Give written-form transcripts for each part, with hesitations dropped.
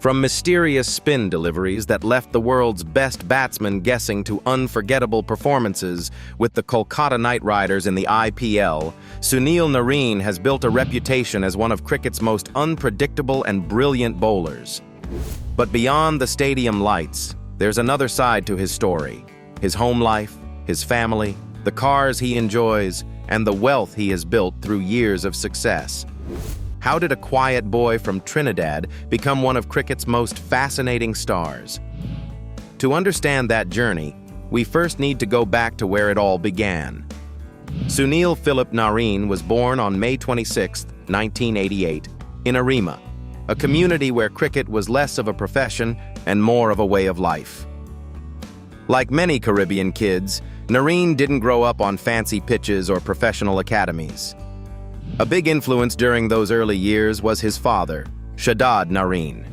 From mysterious spin deliveries that left the world's best batsmen guessing to unforgettable performances with the Kolkata Knight Riders in the IPL, Sunil Narine has built a reputation as one of cricket's most unpredictable and brilliant bowlers. But beyond the stadium lights, there's another side to his story. His home life, his family, the cars he enjoys, and the wealth he has built through years of success. How did a quiet boy from Trinidad become one of cricket's most fascinating stars? To understand that journey, we first need to go back to where it all began. Sunil Philip Narine was born on May 26, 1988, in Arima, a community where cricket was less of a profession and more of a way of life. Like many Caribbean kids, Narine didn't grow up on fancy pitches or professional academies. A big influence during those early years was his father, Shadad Narine.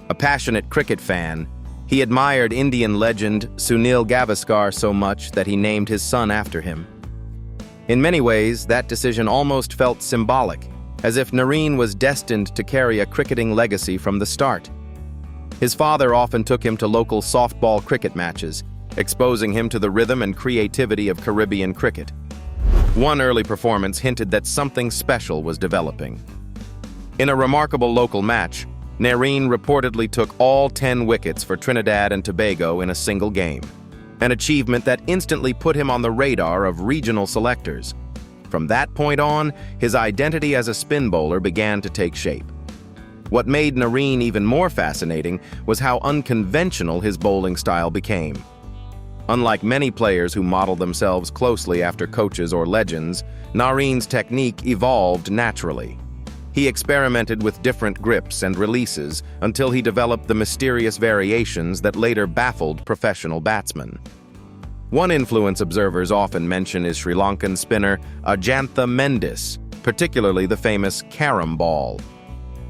A passionate cricket fan, he admired Indian legend Sunil Gavaskar so much that he named his son after him. In many ways, that decision almost felt symbolic, as if Narine was destined to carry a cricketing legacy from the start. His father often took him to local softball cricket matches, exposing him to the rhythm and creativity of Caribbean cricket. One early performance hinted that something special was developing. In a remarkable local match, Narine reportedly took all 10 wickets for Trinidad and Tobago in a single game, an achievement that instantly put him on the radar of regional selectors. From that point on, his identity as a spin bowler began to take shape. What made Narine even more fascinating was how unconventional his bowling style became. Unlike many players who model themselves closely after coaches or legends, Narine's technique evolved naturally. He experimented with different grips and releases until he developed the mysterious variations that later baffled professional batsmen. One influence observers often mention is Sri Lankan spinner Ajantha Mendis, particularly the famous carom ball.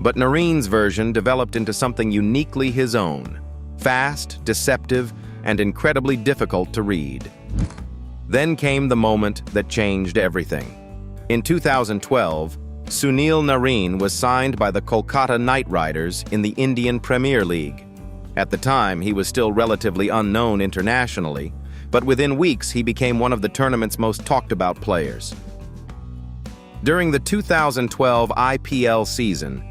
But Narine's version developed into something uniquely his own: fast, deceptive, and incredibly difficult to read. Then came the moment that changed everything. In 2012, Sunil Narine was signed by the Kolkata Knight Riders in the Indian Premier League. At the time, he was still relatively unknown internationally, but within weeks he became one of the tournament's most talked-about players. During the 2012 IPL season,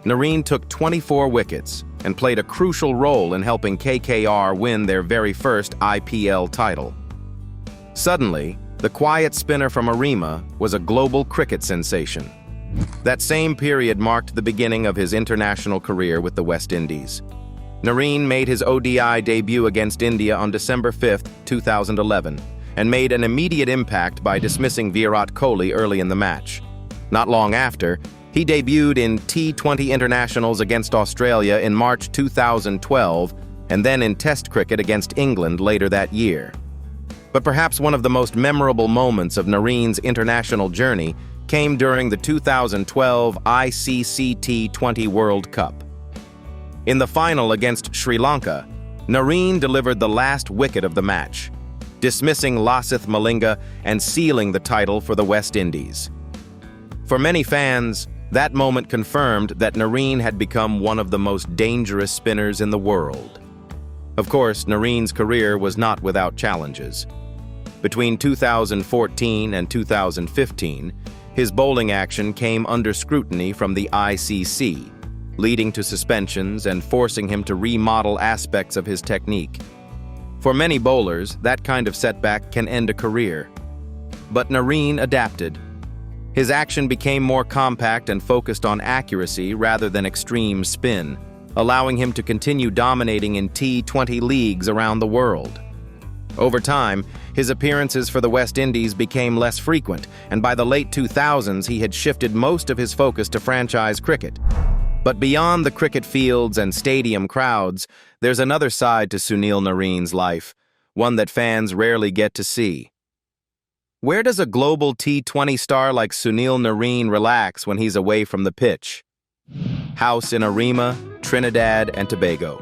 Narine took 24 wickets and played a crucial role in helping KKR win their very first IPL title. Suddenly, the quiet spinner from Arima was a global cricket sensation. That same period marked the beginning of his international career with the West Indies. Narine made his ODI debut against India on December 5, 2011, and made an immediate impact by dismissing Virat Kohli early in the match. Not long after, he debuted in T20 internationals against Australia in March 2012, and then in Test cricket against England later that year. But perhaps one of the most memorable moments of Narine's international journey came during the 2012 ICC T20 World Cup. In the final against Sri Lanka, Narine delivered the last wicket of the match, dismissing Lasith Malinga and sealing the title for the West Indies. For many fans, that moment confirmed that Narine had become one of the most dangerous spinners in the world. Of course, Narine's career was not without challenges. Between 2014 and 2015, his bowling action came under scrutiny from the ICC, leading to suspensions and forcing him to remodel aspects of his technique. For many bowlers, that kind of setback can end a career. But Narine adapted. His action became more compact and focused on accuracy rather than extreme spin, allowing him to continue dominating in T20 leagues around the world. Over time, his appearances for the West Indies became less frequent, and by the late 2000s he had shifted most of his focus to franchise cricket. But beyond the cricket fields and stadium crowds, there's another side to Sunil Narine's life, one that fans rarely get to see. Where does a global T20 star like Sunil Narine relax when he's away from the pitch? House in Arima, Trinidad and Tobago.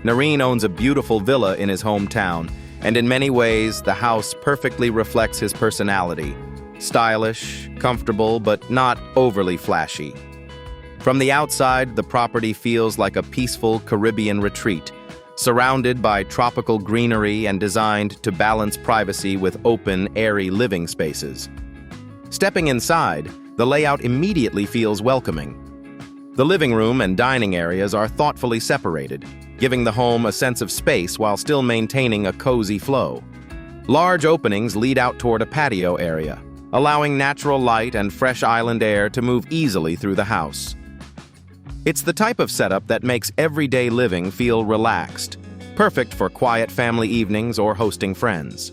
Narine owns a beautiful villa in his hometown, and in many ways, the house perfectly reflects his personality. Stylish, comfortable, but not overly flashy. From the outside, the property feels like a peaceful Caribbean retreat, surrounded by tropical greenery and designed to balance privacy with open, airy living spaces. Stepping inside, the layout immediately feels welcoming. The living room and dining areas are thoughtfully separated, giving the home a sense of space while still maintaining a cozy flow. Large openings lead out toward a patio area, allowing natural light and fresh island air to move easily through the house. It's the type of setup that makes everyday living feel relaxed, perfect for quiet family evenings or hosting friends.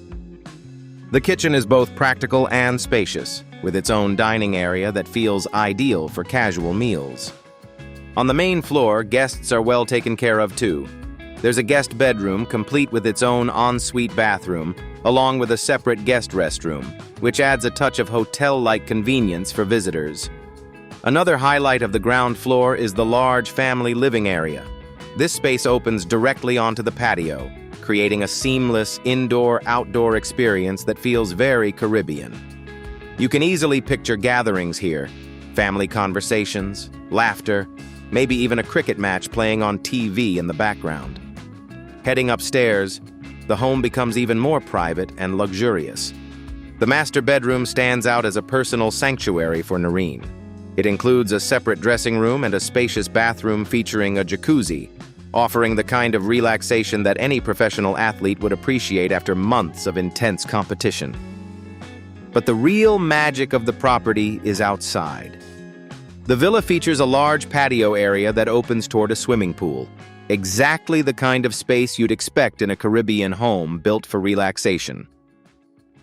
The kitchen is both practical and spacious, with its own dining area that feels ideal for casual meals. On the main floor, guests are well taken care of too. There's a guest bedroom complete with its own ensuite bathroom, along with a separate guest restroom, which adds a touch of hotel-like convenience for visitors. Another highlight of the ground floor is the large family living area. This space opens directly onto the patio, creating a seamless indoor-outdoor experience that feels very Caribbean. You can easily picture gatherings here, family conversations, laughter, maybe even a cricket match playing on TV in the background. Heading upstairs, the home becomes even more private and luxurious. The master bedroom stands out as a personal sanctuary for Narine. It includes a separate dressing room and a spacious bathroom featuring a jacuzzi, offering the kind of relaxation that any professional athlete would appreciate after months of intense competition. But the real magic of the property is outside. The villa features a large patio area that opens toward a swimming pool, exactly the kind of space you'd expect in a Caribbean home built for relaxation.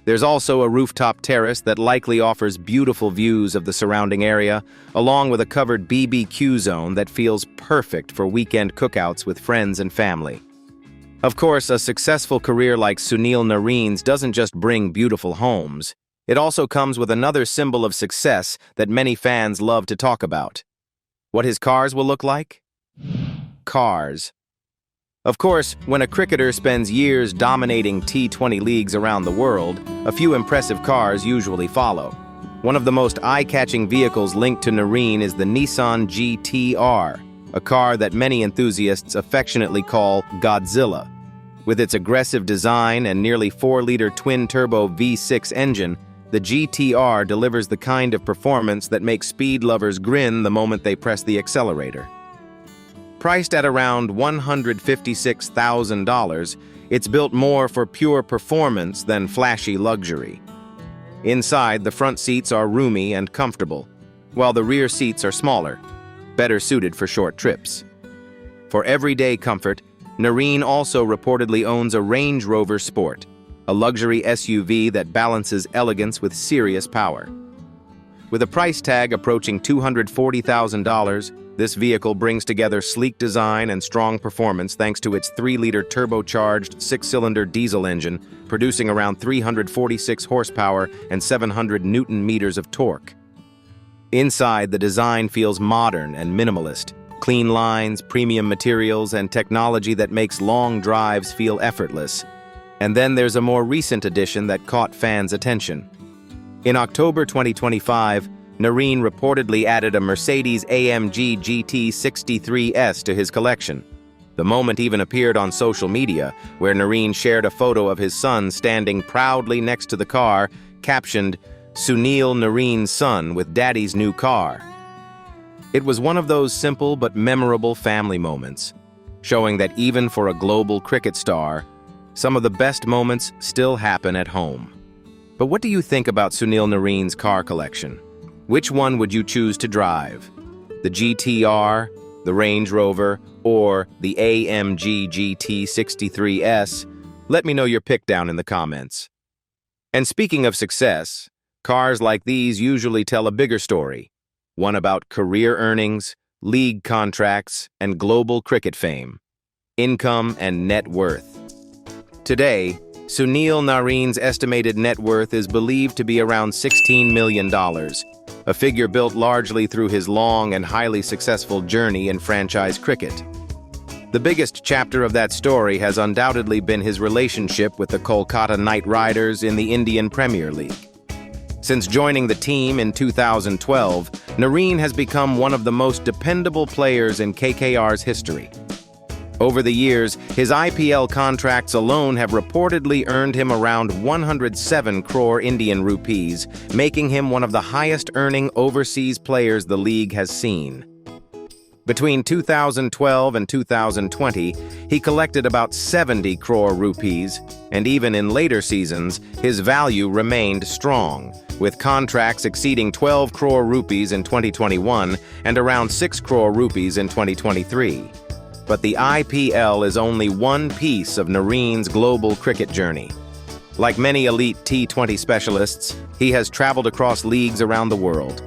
There's also a rooftop terrace that likely offers beautiful views of the surrounding area, along with a covered BBQ zone that feels perfect for weekend cookouts with friends and family. Of course, a successful career like Sunil Narine's doesn't just bring beautiful homes. It also comes with another symbol of success that many fans love to talk about. What his cars will look like? Cars. Of course, when a cricketer spends years dominating T20 leagues around the world, a few impressive cars usually follow. One of the most eye-catching vehicles linked to Narine is the Nissan GT-R, a car that many enthusiasts affectionately call Godzilla. With its aggressive design and nearly 4-liter twin-turbo V6 engine, the GT-R delivers the kind of performance that makes speed lovers grin the moment they press the accelerator. Priced at around $156,000, it's built more for pure performance than flashy luxury. Inside, the front seats are roomy and comfortable, while the rear seats are smaller, better suited for short trips. For everyday comfort, Narine also reportedly owns a Range Rover Sport, a luxury SUV that balances elegance with serious power. With a price tag approaching $240,000, this vehicle brings together sleek design and strong performance thanks to its 3-liter turbocharged 6-cylinder diesel engine, producing around 346 horsepower and 700 newton-meters of torque. Inside, the design feels modern and minimalist, clean lines, premium materials, and technology that makes long drives feel effortless. And then there's a more recent addition that caught fans' attention. In October 2025, Narine reportedly added a Mercedes-AMG GT 63S to his collection. The moment even appeared on social media, where Narine shared a photo of his son standing proudly next to the car, captioned, "Sunil Narine's son with daddy's new car." It was one of those simple but memorable family moments, showing that even for a global cricket star, some of the best moments still happen at home. But what do you think about Sunil Narine's car collection? Which one would you choose to drive? The GT-R, the Range Rover, or the AMG GT 63S? Let me know your pick down in the comments. And speaking of success, cars like these usually tell a bigger story, one about career earnings, league contracts, and global cricket fame, income and net worth. Today, Sunil Narine's estimated net worth is believed to be around $16 million, a figure built largely through his long and highly successful journey in franchise cricket. The biggest chapter of that story has undoubtedly been his relationship with the Kolkata Knight Riders in the Indian Premier League. Since joining the team in 2012, Narine has become one of the most dependable players in KKR's history. Over the years, his IPL contracts alone have reportedly earned him around 107 crore Indian rupees, making him one of the highest-earning overseas players the league has seen. Between 2012 and 2020, he collected about 70 crore rupees, and even in later seasons, his value remained strong, with contracts exceeding 12 crore rupees in 2021 and around 6 crore rupees in 2023. But the IPL is only one piece of Narine's global cricket journey. Like many elite T20 specialists, he has traveled across leagues around the world.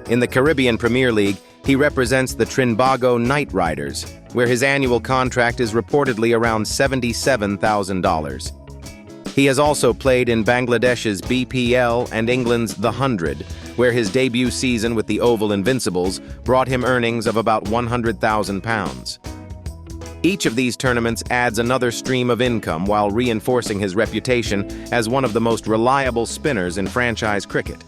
In the Caribbean Premier League, he represents the Trinidad Knight Riders, where his annual contract is reportedly around $77,000. He has also played in Bangladesh's BPL and England's The 100, where his debut season with the Oval Invincibles brought him earnings of about £100,000. Each of these tournaments adds another stream of income while reinforcing his reputation as one of the most reliable spinners in franchise cricket.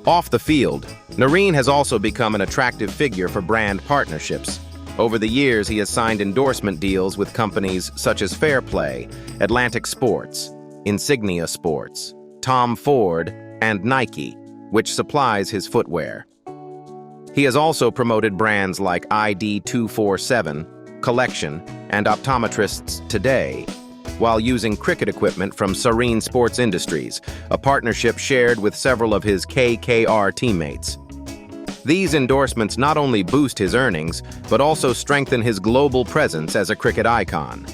Off the field, Narine has also become an attractive figure for brand partnerships. Over the years, he has signed endorsement deals with companies such as Fair Play, Atlantic Sports, Insignia Sports, Tom Ford, and Nike, which supplies his footwear. He has also promoted brands like ID247, Collection, and Optometrists Today, while using cricket equipment from Sareen Sports Industries, a partnership shared with several of his KKR teammates. These endorsements not only boost his earnings, but also strengthen his global presence as a cricket icon.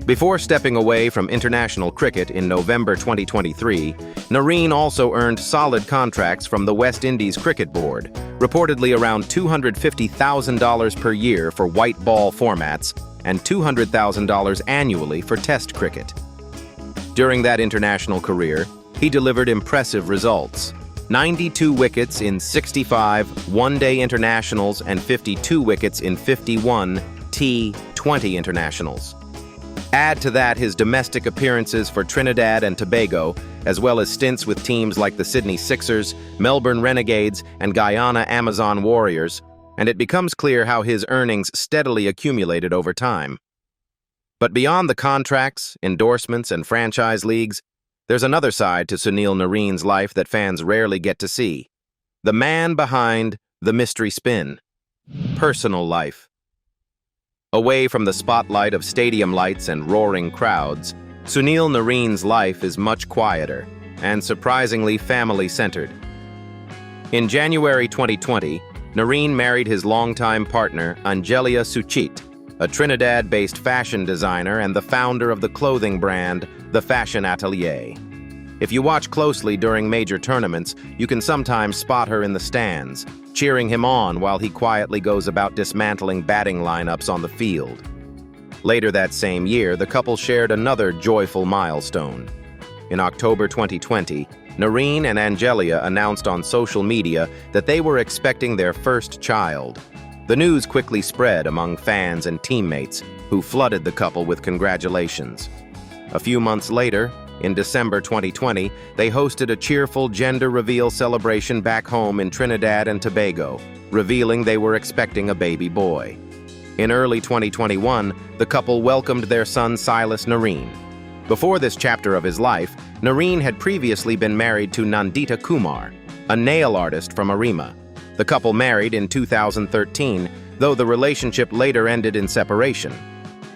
Before stepping away from international cricket in November 2023, Narine also earned solid contracts from the West Indies Cricket Board, reportedly around $250,000 per year for white ball formats and $200,000 annually for Test cricket. During that international career, he delivered impressive results: 92 wickets in 65 one-day internationals and 52 wickets in 51 T20 internationals. Add to that his domestic appearances for Trinidad and Tobago, as well as stints with teams like the Sydney Sixers, Melbourne Renegades, and Guyana Amazon Warriors, and it becomes clear how his earnings steadily accumulated over time. But beyond the contracts, endorsements, and franchise leagues, there's another side to Sunil Narine's life that fans rarely get to see. The man behind the mystery spin. Personal life. Away from the spotlight of stadium lights and roaring crowds, Sunil Narine's life is much quieter and surprisingly family-centered. In January 2020, Narine married his longtime partner, Angelia Suchit, a Trinidad-based fashion designer and the founder of the clothing brand, The Fashion Atelier. If you watch closely during major tournaments, you can sometimes spot her in the stands, cheering him on while he quietly goes about dismantling batting lineups on the field. Later that same year, the couple shared another joyful milestone. In October 2020, Narine and Angelia announced on social media that they were expecting their first child. The news quickly spread among fans and teammates, who flooded the couple with congratulations. A few months later, in December 2020, they hosted a cheerful gender reveal celebration back home in Trinidad and Tobago, revealing they were expecting a baby boy. In early 2021, the couple welcomed their son Silas Narine. Before this chapter of his life, Narine had previously been married to Nandita Kumar, a nail artist from Arima. The couple married in 2013, though the relationship later ended in separation.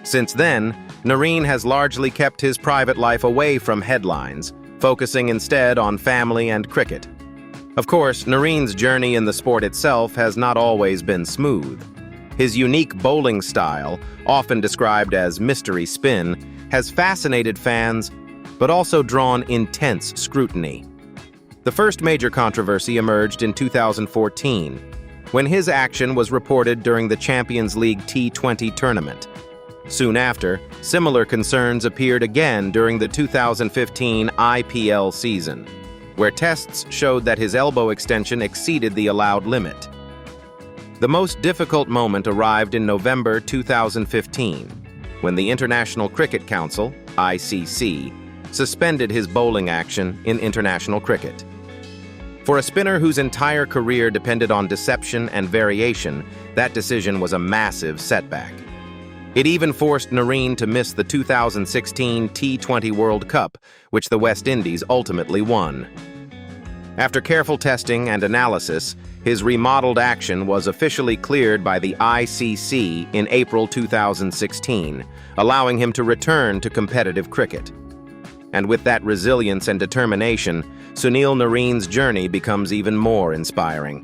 Since then, Narine has largely kept his private life away from headlines, focusing instead on family and cricket. Of course, Narine's journey in the sport itself has not always been smooth. His unique bowling style, often described as mystery spin, has fascinated fans, but also drawn intense scrutiny. The first major controversy emerged in 2014, when his action was reported during the Champions League T20 tournament. Soon after, similar concerns appeared again during the 2015 IPL season, where tests showed that his elbow extension exceeded the allowed limit. The most difficult moment arrived in November 2015, when the International Cricket Council, ICC, suspended his bowling action in international cricket. For a spinner whose entire career depended on deception and variation, that decision was a massive setback. It even forced Narine to miss the 2016 T20 World Cup, which the West Indies ultimately won. After careful testing and analysis, his remodeled action was officially cleared by the ICC in April 2016, allowing him to return to competitive cricket. And with that resilience and determination, Sunil Narine's journey becomes even more inspiring.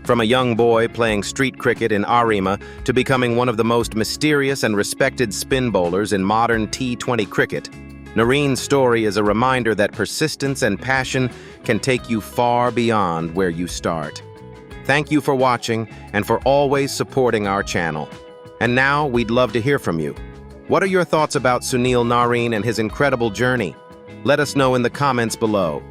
From a young boy playing street cricket in Arima to becoming one of the most mysterious and respected spin bowlers in modern T20 cricket, Narine's story is a reminder that persistence and passion can take you far beyond where you start. Thank you for watching and for always supporting our channel. And now we'd love to hear from you. What are your thoughts about Sunil Narine and his incredible journey? Let us know in the comments below.